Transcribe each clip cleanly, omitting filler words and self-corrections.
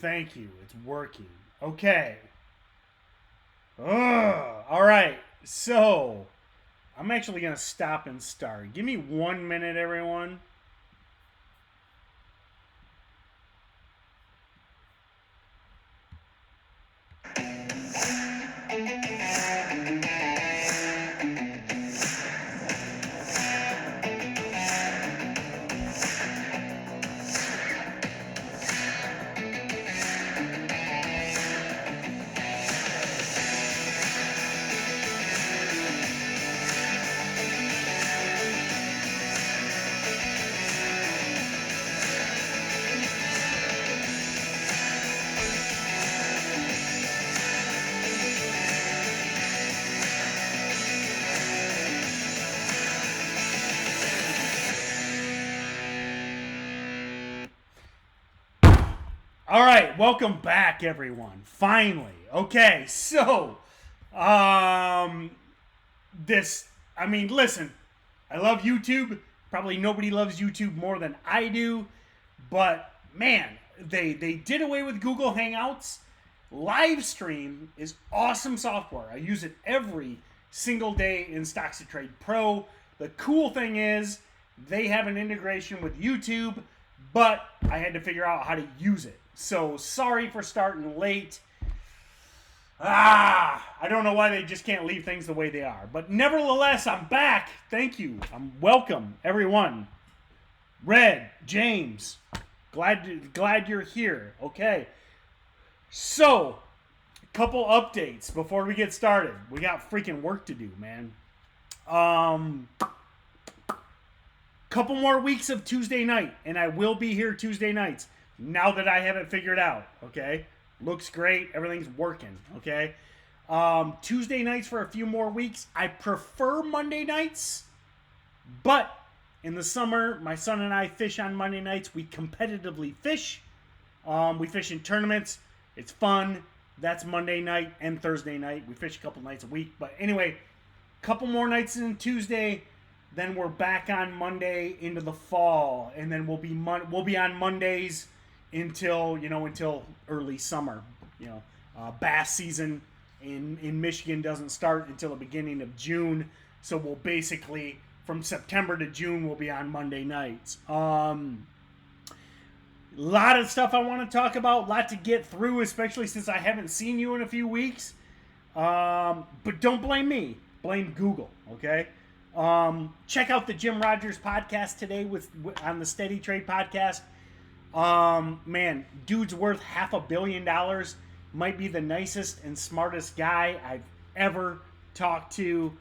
Thank you. It's working. Okay. All right. So, I'm actually going to stop and start. Give me 1 minute, everyone. All right, welcome back, everyone. Finally, okay. So, um, listen, I love YouTube. Probably nobody loves YouTube more than I do, but man, they did away with Google Hangouts. Live stream is awesome software. I use it every single day in Stocks to Trade Pro. The cool thing is they have an integration with YouTube, but I had to figure out how to use it. So sorry for starting late. I don't know why they just can't leave things the way they are. But nevertheless, I'm back. Thank you. I'm welcome, everyone. Red, James, glad you're here. Okay. So, a couple updates before we get started. We got freaking work to do, man. Couple more weeks of Tuesday night, and I will be here Tuesday nights now that I have it figured out. Okay. Looks great. Everything's working. Okay. Tuesday nights for a few more weeks. I prefer Monday nights, but in the summer, my son and I fish on Monday nights. We competitively fish. We fish in tournaments. It's fun. That's Monday night and Thursday night. We fish a couple nights a week. But anyway, couple more nights in Tuesday. Then we're back on Monday into the fall, and then we'll be on Mondays until early summer. Bass season in Michigan doesn't start until the beginning of June, so we'll basically from September to June we'll be on Monday nights. A lot of stuff I want to talk about, a lot to get through, especially since I haven't seen you in a few weeks. But don't blame me, blame Google. Okay. Check out the Jim Rogers podcast today on the Steady Trade podcast. Man, dude's worth $500 million. Might be the nicest and smartest guy I've ever talked to.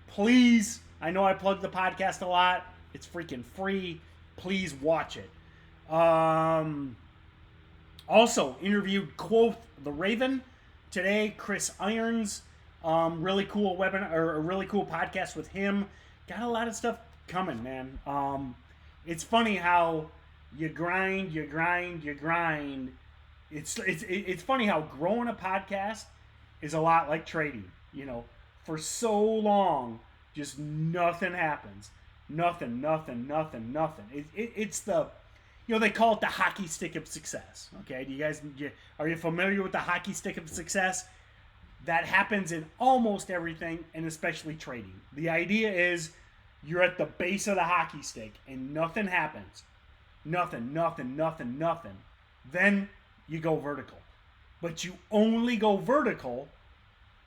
Please, I know I plug the podcast a lot. It's freaking free. Please watch it. Also interviewed Quoth the Raven today. Chris Irons. Really cool webinar, or a really cool podcast with him. Got a lot of stuff coming, man. It's funny how you grind. It's funny how growing a podcast is a lot like trading. For so long, just nothing happens. Nothing. It's the, they call it the hockey stick of success. Okay, are you familiar with the hockey stick of success? That happens in almost everything, and especially trading. The idea is you're at the base of the hockey stick and nothing happens. Nothing. Then you go vertical. But you only go vertical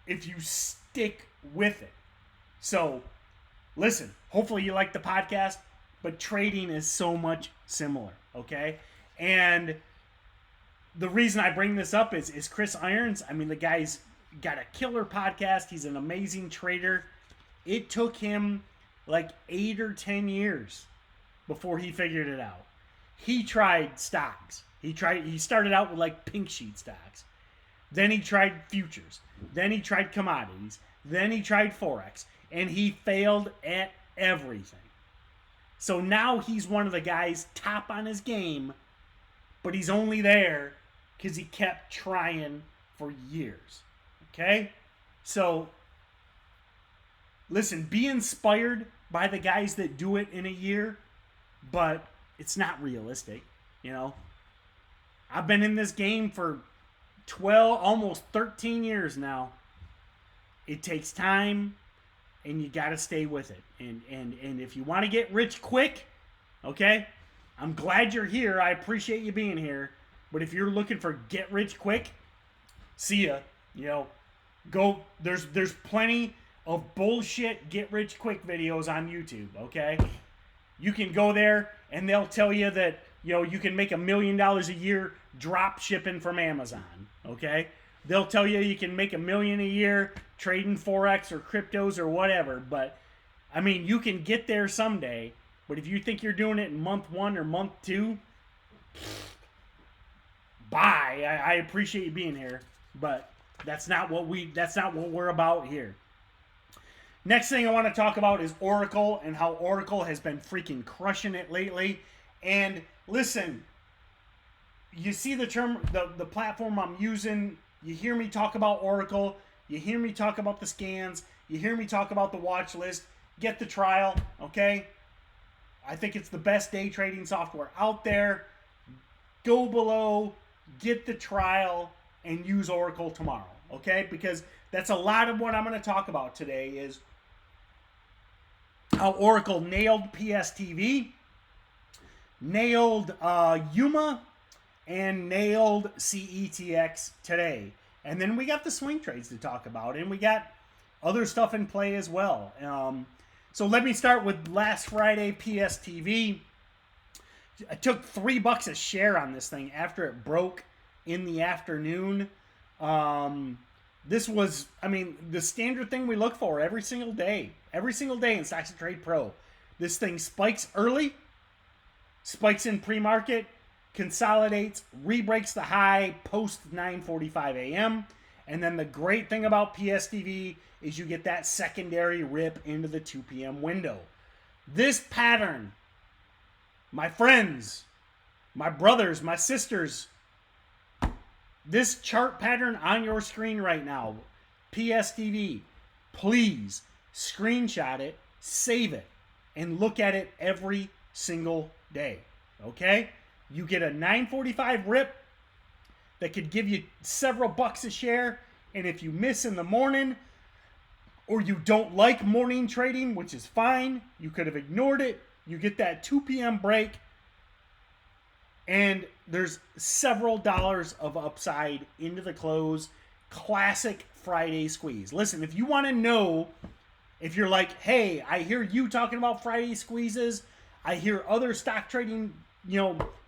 if you stick with it. So, listen, hopefully you like the podcast, but trading is so much similar, okay? And the reason I bring this up is Chris Irons. I mean, the guy's got a killer podcast. He's an amazing trader. It took him like 8 or 10 years before he figured it out. He tried stocks. He started out with like pink sheet stocks. Then he tried futures. Then he tried commodities. Then he tried Forex. And he failed at everything. So now he's one of the guys top on his game, but he's only there because he kept trying for years. Okay? So, listen, be inspired by the guys that do it in a year, but it's not realistic, I've been in this game for 12, almost 13 years now. It takes time, and you got to stay with it. And if you want to get rich quick, okay, I'm glad you're here. I appreciate you being here. But if you're looking for get rich quick, see ya. You know, go. There's plenty of bullshit get rich quick videos on YouTube. Okay, you can go there and they'll tell you that you can make $1 million a year drop shipping from Amazon. Okay, they'll tell you can make $1 million a year trading forex or cryptos or whatever. But I mean, you can get there someday. But if you think you're doing it in month 1 or month 2, bye. I appreciate you being here, but that's not what we're about here. Next thing I want to talk about is Oracle and how Oracle has been freaking crushing it lately. And listen, you see the platform I'm using. You hear me talk about Oracle. You hear me talk about the scans. You hear me talk about the watch list. Get the trial, okay? I think it's the best day trading software out there. Go below, get the trial, and use Oracle tomorrow, okay? Because that's a lot of what I'm going to talk about today is how Oracle nailed PSTV, nailed UMA, and nailed CETX today. And then we got the swing trades to talk about, and we got other stuff in play as well. So let me start with last Friday PSTV. I took $3 a share on this thing after it broke in the afternoon. This was, the standard thing we look for every single day. Every single day in Stocks and Trade Pro. This thing spikes early, spikes in pre-market, consolidates, re-breaks the high post 9:45 a.m. And then the great thing about PSTV is you get that secondary rip into the 2 p.m. window. This pattern, my friends, my brothers, my sisters, this chart pattern on your screen right now, PSTV, please screenshot it, save it, and look at it every single day, okay? You get a 9:45 rip that could give you several bucks a share, and if you miss in the morning, or you don't like morning trading, which is fine, you could have ignored it, you get that 2 p.m. break, and there's several dollars of upside into the close. Classic Friday squeeze. Listen, if you want to know, if you're like, hey, I hear you talking about Friday squeezes, I hear other stock trading,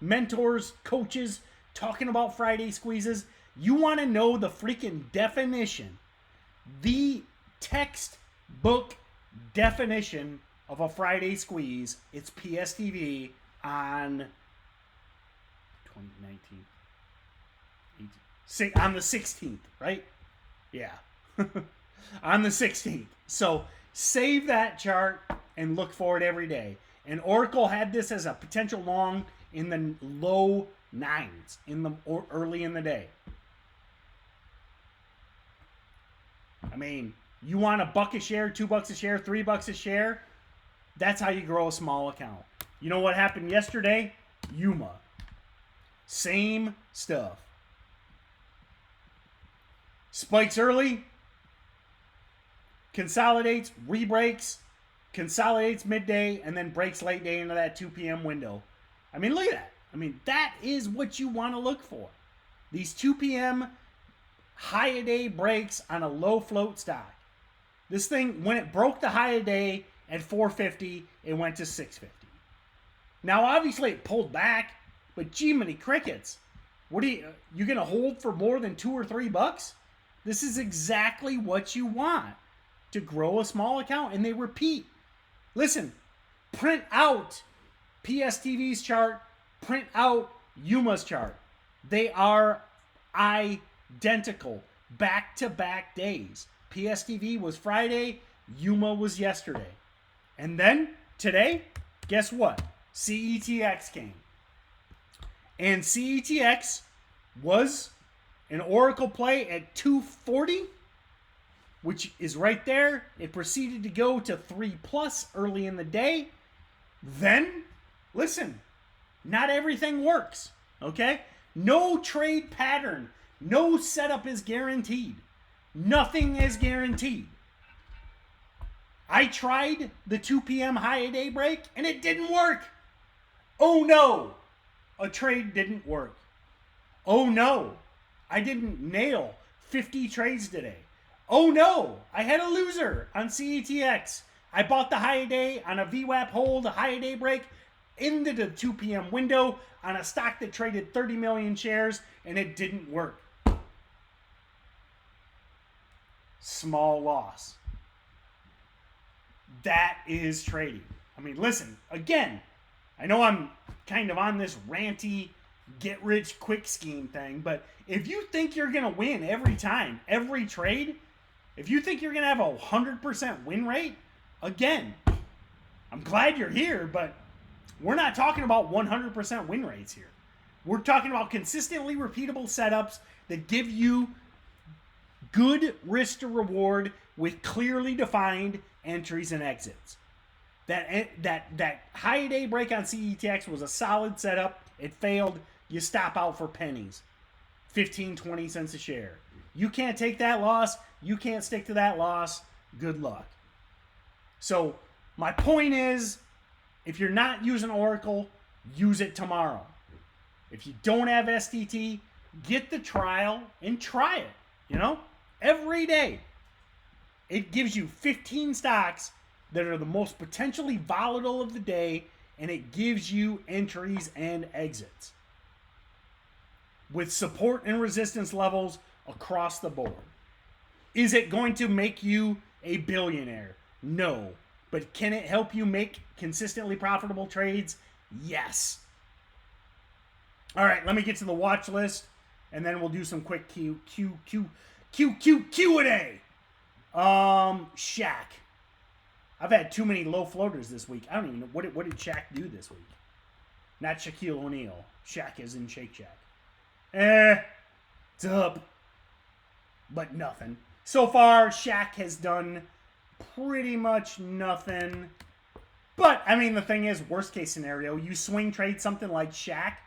mentors, coaches talking about Friday squeezes, you want to know the freaking definition, the textbook definition of a Friday squeeze, it's PSTV on 2019. On the 16th, right? Yeah. On the 16th. So save that chart and look for it every day. And Oracle had this as a potential long in the low 9s early in the day. You want $1 a share, $2 a share, $3 a share? That's how you grow a small account. You know what happened yesterday? UMA. Same stuff. Spikes early, consolidates, re-breaks, consolidates midday, and then breaks late day into that 2 p.m. window. Look at that. That is what you want to look for. These 2 p.m. high a day breaks on a low float stock. This thing, when it broke the high a day at 450, it went to 650. Now, obviously, it pulled back, but gee, many crickets. What are you going to hold for more than $2 or $3? This is exactly what you want to grow a small account, and they repeat. Listen, print out PSTV's chart, print out UMA's chart. They are identical, back-to-back days. PSTV was Friday, UMA was yesterday. And then, today, guess what? CETX came. And CETX was an Oracle play at 240, which is right there. It proceeded to go to 3+ early in the day. Then, listen, not everything works, okay? No trade pattern, no setup is guaranteed. Nothing is guaranteed. I tried the 2 p.m. high day break and it didn't work. Oh no, a trade didn't work. Oh no, I didn't nail 50 trades today. Oh no, I had a loser on CETX. I bought the high day on a VWAP hold, a high day break into the 2 p.m. window on a stock that traded 30 million shares and it didn't work. Small loss. That is trading. I mean, listen, again, I know I'm kind of on this ranty, get rich quick scheme thing, but if you think you're going to win every time, every trade, if you think you're going to have a 100% win rate, again, I'm glad you're here, but we're not talking about 100% win rates here. We're talking about consistently repeatable setups that give you good risk to reward with clearly defined entries and exits. That high day break on CETX was a solid setup. It failed. You stop out for pennies. 15, 20 cents a share. You can't take that loss. You can't stick to that loss. Good luck. So my point is, if you're not using Oracle, use it tomorrow. If you don't have STT, get the trial and try it. You know, every day. It gives you 15 stocks that are the most potentially volatile of the day, and it gives you entries and exits with support and resistance levels across the board. Is it going to make you a billionaire? No. But can it help you make consistently profitable trades? Yes. All right, let me get to the watch list, and then we'll do some quick Q&A. Shaq. I've had too many low floaters this week. I don't even know. What did Shaq do this week? Not Shaquille O'Neal. Shaq is in Shake Shack. It's up. But nothing. So far, Shaq has done pretty much nothing. But, I mean, the thing is, worst case scenario, you swing trade something like Shaq.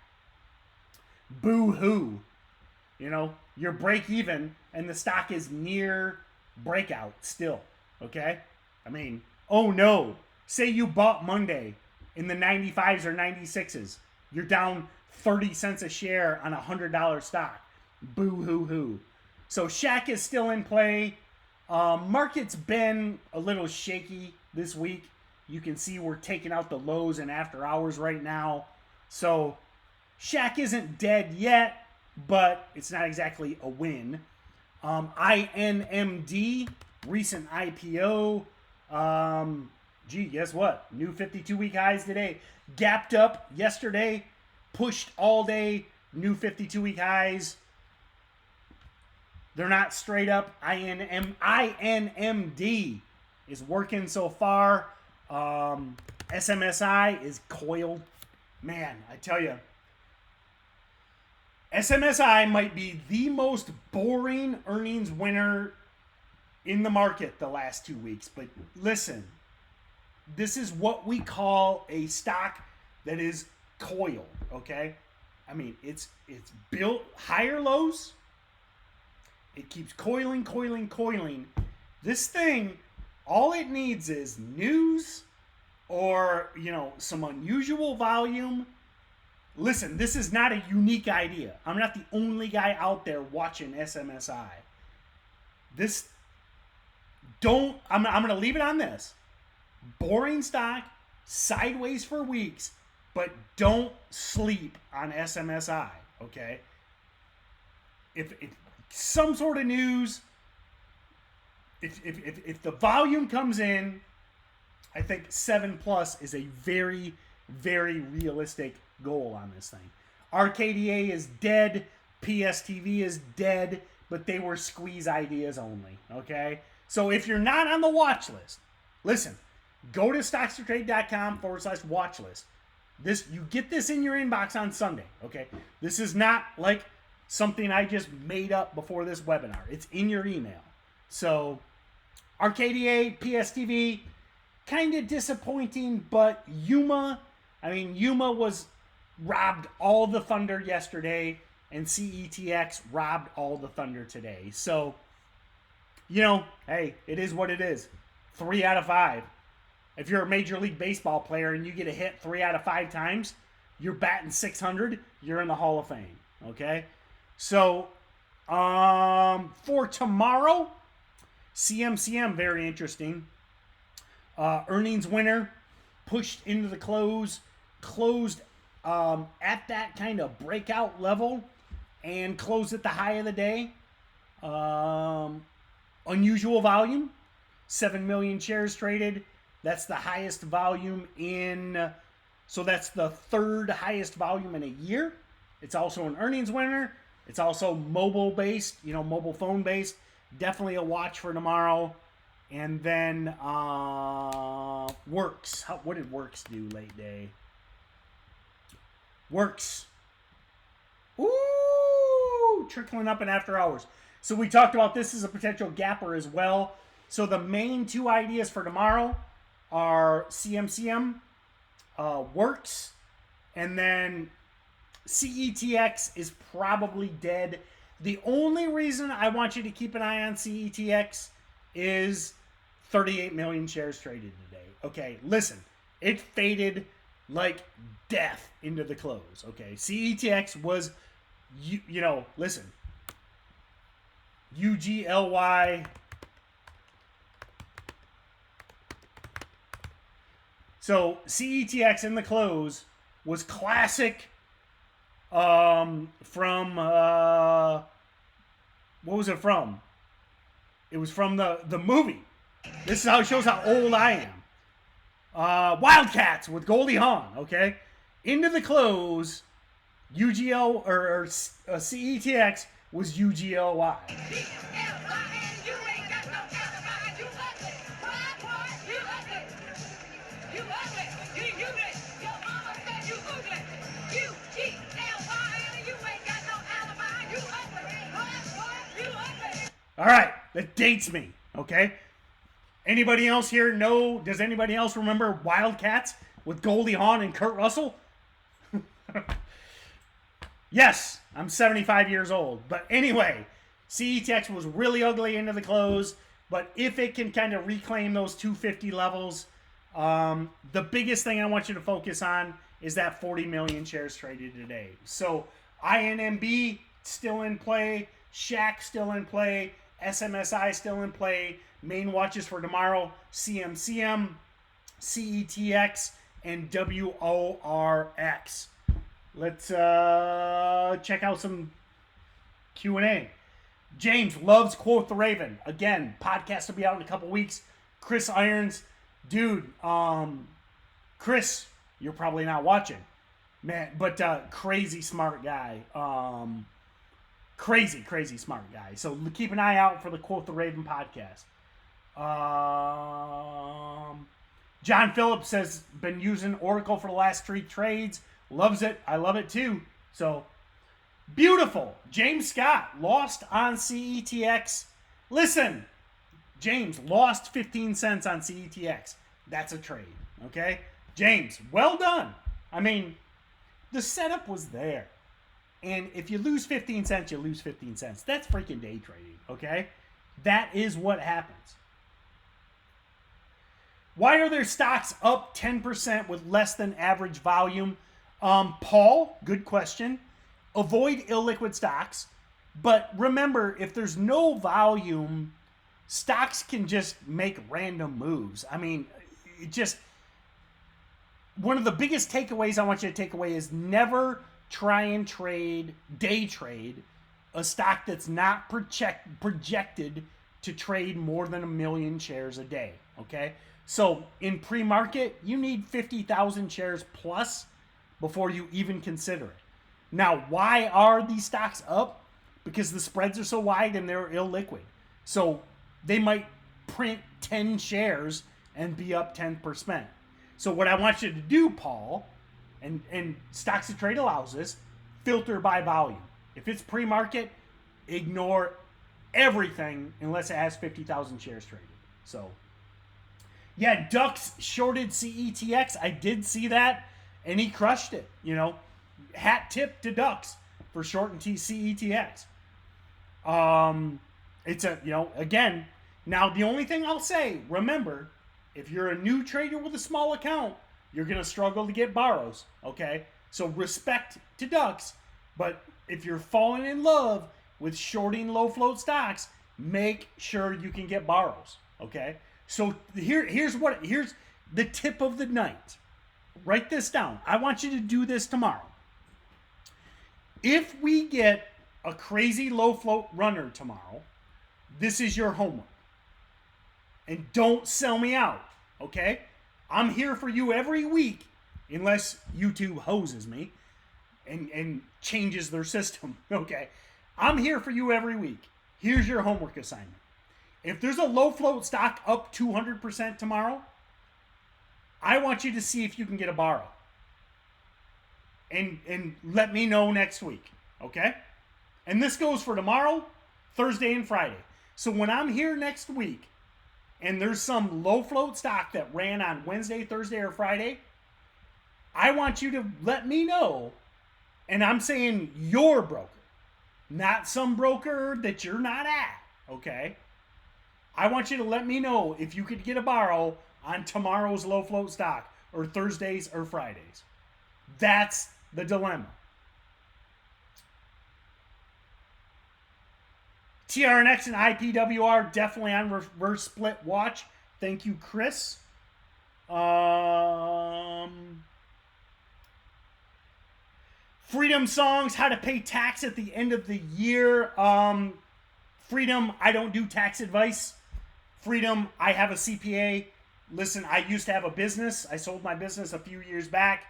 Boo-hoo. You know, you're break even, and the stock is near breakout still. Okay? I mean, oh no. Say you bought Monday in the 95s or 96s. You're down 30 cents a share on a $100 stock. Boo-hoo-hoo. So Shaq is still in play. Market's been a little shaky this week. You can see we're taking out the lows and after hours right now. So Shaq isn't dead yet, but it's not exactly a win. INMD, recent IPO. Guess what? New 52-week highs today. Gapped up yesterday. Pushed all day. New 52-week highs. They're not straight up. INMD is working so far. SMSI is coiled. Man, I tell you, SMSI might be the most boring earnings winner in the market the last 2 weeks. But listen, this is what we call a stock that is coiled, okay? I mean, it's built higher lows. It keeps coiling. This thing, all it needs is news or, some unusual volume. Listen, this is not a unique idea. I'm not the only guy out there watching SMSI. I'm going to leave it on this. Boring stock, sideways for weeks, but don't sleep on SMSI, okay? If some sort of news, if the volume comes in, I think 7+ is a very, very realistic goal on this thing. RKDA is dead. PSTV is dead, but they were squeeze ideas only, okay? So if you're not on the watch list, listen, go to stockstotrade.com/watchlist. You get this in your inbox on Sunday, okay? This is not like something I just made up before this webinar. It's in your email. So RKDA, PSTV, kind of disappointing, but Yuma was robbed all the thunder yesterday. and CETX robbed all the thunder today. So, you know, hey, it is what it is. 3 out of 5. If you're a Major League Baseball player and you get a hit 3 out of 5 times, you're batting 600, you're in the Hall of Fame. Okay? So, for tomorrow, CMCM, very interesting. Earnings winner, pushed into the closed at that kind of breakout level and closed at the high of the day. Unusual volume, 7 million shares traded. That's the highest volume so that's the third highest volume in a year. It's also an earnings winner. It's also mobile based, mobile phone based. Definitely a watch for tomorrow. And then Works. What did Works do late day? Works. Ooh, trickling up in after hours. So we talked about this as a potential gapper as well. So the main 2 ideas for tomorrow are CMCM, Works, and then CETX is probably dead. The only reason I want you to keep an eye on CETX is 38 million shares traded today. Okay, listen, it faded like death into the close. Okay, CETX was, listen, UGLY. So CETX in the close was classic from, what was it from? It was from the movie. This is how it shows how old I am. Wildcats with Goldie Hawn, okay? Into the close, UGL or CETX was UGLY. All right, that dates me, okay? Anybody else here know? Does anybody else remember Wildcats with Goldie Hawn and Kurt Russell? Yes, I'm 75 years old. But anyway, CETX was really ugly into the close. But if it can kind of reclaim those 250 levels, the biggest thing I want you to focus on is that 40 million shares traded today. So INMB still in play. Shack still in play. SMSI still in play. Main watches for tomorrow, CMCM, CETX, and WORX. Let's check out some Q&A. James loves Quote the Raven. Again, podcast will be out in a couple weeks. Chris Irons. Dude, Chris, you're probably not watching. Man, but crazy smart guy. Crazy smart guy. So keep an eye out for the Quote the Raven podcast. John Phillips says, been using Oracle for the last 3 trades. Loves it. I love it too. So, beautiful. James Scott lost on CETX. Listen, James lost 15 cents on CETX. That's a trade. Okay? James, well done. I mean, the setup was there. And if you lose 15 cents, you lose 15 cents. That's freaking day trading. Okay? That is what happens. Why are there stocks up 10% with less than average volume? Paul, good question. Avoid illiquid stocks. But remember, if there's no volume, stocks can just make random moves. I mean, one of the biggest takeaways I want you to take away is never try and day trade, a stock that's not projected to trade more than 1 million shares a day. Okay? So in pre-market, you need 50,000 shares plus before you even consider it. Now, why are these stocks up? Because the spreads are so wide and they're illiquid. So they might print 10 shares and be up 10%. So what I want you to do, Paul, and Stocks to Trade allows this, filter by volume. If it's pre-market, ignore everything unless it has 50,000 shares traded. So yeah, Ducks shorted CETX. I did see that, and he crushed it. Hat tip to Ducks for short and CETX. It's a, again, now the only thing I'll say, remember, if you're a new trader with a small account, you're going to struggle to get borrows, okay? So respect to ducks, but if you're falling in love with shorting low float stocks, make sure you can get borrows, okay? So here's the tip of the night. Write this down. I want you to do this tomorrow. If we get a crazy low float runner tomorrow, this is your homework. And don't sell me out, okay? I'm here for you every week, unless YouTube hoses me and changes their system, okay? I'm here for you every week. Here's your homework assignment. If there's a low float stock up 200% tomorrow, I want you to see if you can get a borrow. And let me know next week, okay? And this goes for tomorrow, Thursday, and Friday. So when I'm here next week and there's some low float stock that ran on Wednesday, Thursday, or Friday, I want you to let me know. And I'm saying your broker, not some broker that you're not at, okay? I want you to let me know if you could get a borrow on tomorrow's low float stock or Thursdays or Fridays. That's the dilemma. TRNX and IPWR definitely on reverse split watch. Thank you, Chris. Freedom Songs, how to pay tax at the end of the year. Freedom, I don't do tax advice. Freedom, I have a CPA. Listen, I used to have a business. I sold my business a few years back.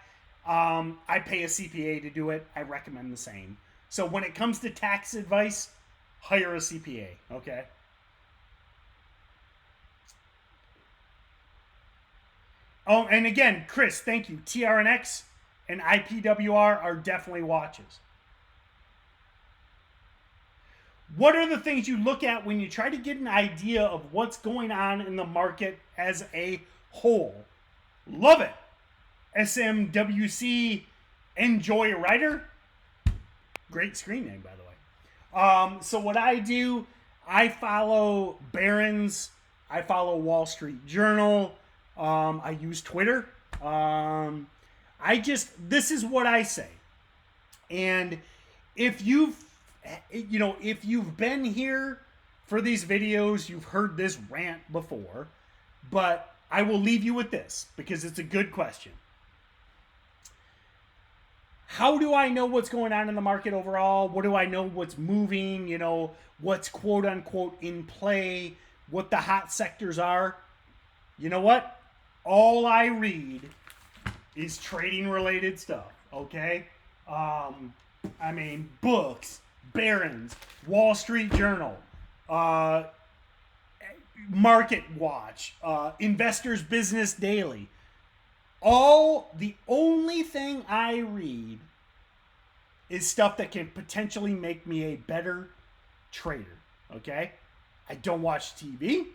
I pay a CPA to do it. I recommend the same. So when it comes to tax advice, hire a CPA, okay? Oh, and again, Chris, thank you. TRNX and IPWR are definitely watches. What are the things you look at when you try to get an idea of what's going on in the market as a whole? Love it. SMWC Enjoy Writer. Great screen name, by the way. So what I do, I follow Barron's. I follow Wall Street Journal. I use Twitter. This is what I say. And if you've been here for these videos, you've heard this rant before, but I will leave you with this because it's a good question. How do I know what's going on in the market overall? What do I know what's moving? What's quote unquote in play? What the hot sectors are? You know what? All I read is trading related stuff, okay? Books, Barron's, Wall Street Journal, Market Watch, Investors Business Daily. The only thing I read is stuff that can potentially make me a better trader, okay? I don't watch TV.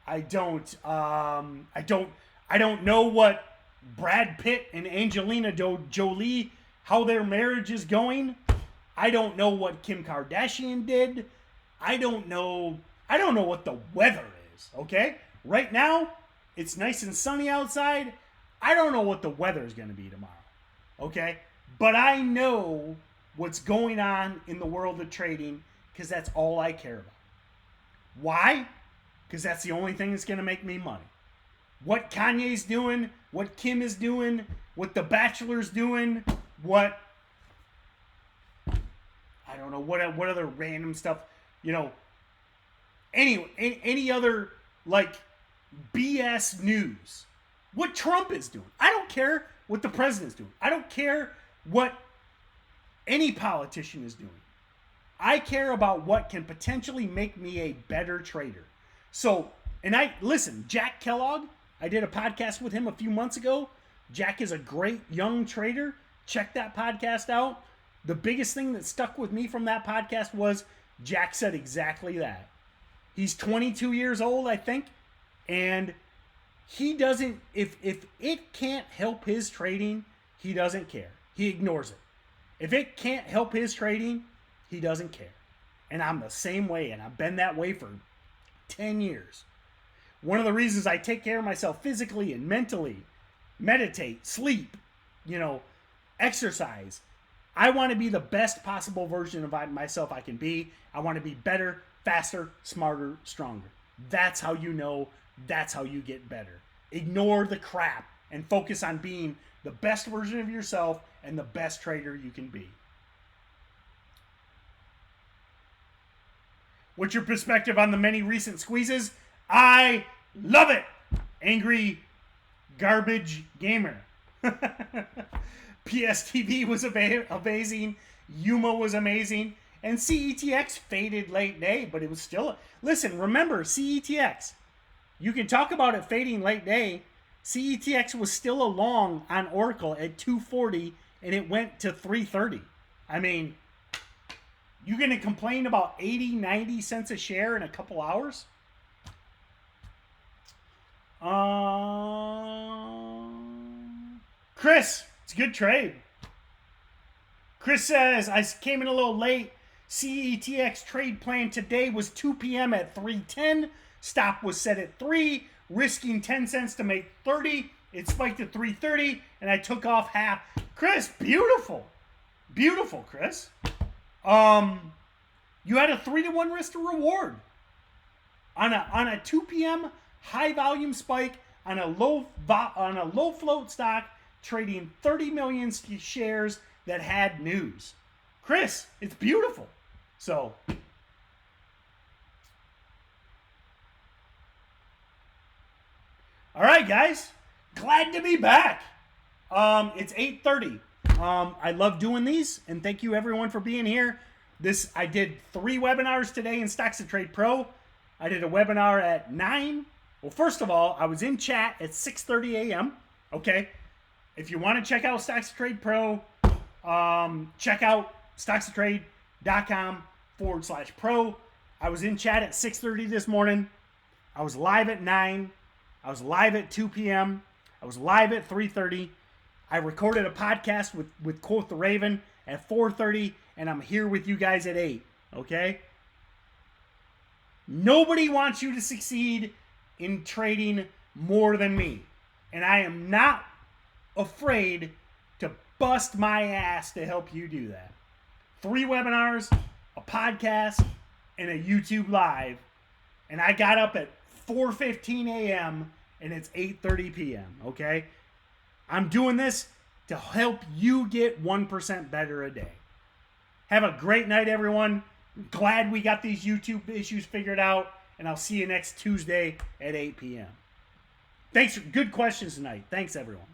I don't know what Brad Pitt and Angelina Jolie, how their marriage is going. I don't know what Kim Kardashian did. I don't know what the weather is, okay? Right now, it's nice and sunny outside. I don't know what the weather is going to be tomorrow, okay? But I know what's going on in the world of trading because that's all I care about. Why? Because that's the only thing that's going to make me money. What Kanye's doing, what Kim is doing, what The Bachelor's doing, what other random stuff, any other like BS news. What Trump is doing. I don't care what the president's doing. I don't care what any politician is doing. I care about what can potentially make me a better trader. So, listen, Jack Kellogg, I did a podcast with him a few months ago. Jack is a great young trader. Check that podcast out. The biggest thing that stuck with me from that podcast was Jack said exactly that. He's 22 years old, I think, and he doesn't, if it can't help his trading, he doesn't care. He ignores it. If it can't help his trading, he doesn't care. And I'm the same way, and I've been that way for 10 years. One of the reasons I take care of myself physically and mentally, meditate, sleep, exercise. I want to be the best possible version of myself I can be. I want to be better, faster, smarter, stronger. That's how you know. That's how you get better. Ignore the crap and focus on being the best version of yourself and the best trader you can be. What's your perspective on the many recent squeezes? I love it. Angry garbage gamer. PSTV was amazing. Yuma was amazing. And CETX faded late day, but it was still... Listen, remember, CETX. You can talk about it fading late day. CETX was still along on Oracle at 240, and it went to 330. I mean... You going to complain about 80, 90 cents a share in a couple hours? Chris, it's a good trade. Chris says, I came in a little late. CETX trade plan today was 2 p.m. at 3:10. Stop was set at 3, risking 10 cents to make 30. It spiked to 3:30, and I took off half. Chris, beautiful. Beautiful, Chris. You had a 3-to-1 risk to reward on a 2 p.m. high volume spike on a low float stock trading 30 million shares that had news. Chris, it's beautiful. So all right, guys, glad to be back. It's 8:30. I love doing these, and thank you everyone for being here. I did 3 webinars today in Stocks to Trade Pro. I did a webinar at 9. Well, first of all, I was in chat at 6:30 a.m. Okay, if you want to check out Stocks to Trade Pro, check out stockstotrade.com/pro. I was in chat at 6:30 this morning. I was live at 9. I was live at 2 p.m. I was live at 3:30. I recorded a podcast with Quote the Raven at 4:30, and I'm here with you guys at 8, okay? Nobody wants you to succeed in trading more than me, and I am not afraid to bust my ass to help you do that. 3 webinars, a podcast, and a YouTube Live, and I got up at 4:15 a.m., and it's 8:30 p.m., okay? I'm doing this to help you get 1% better a day. Have a great night, everyone. Glad we got these YouTube issues figured out, and I'll see you next Tuesday at 8 p.m. Thanks for good questions tonight. Thanks, everyone.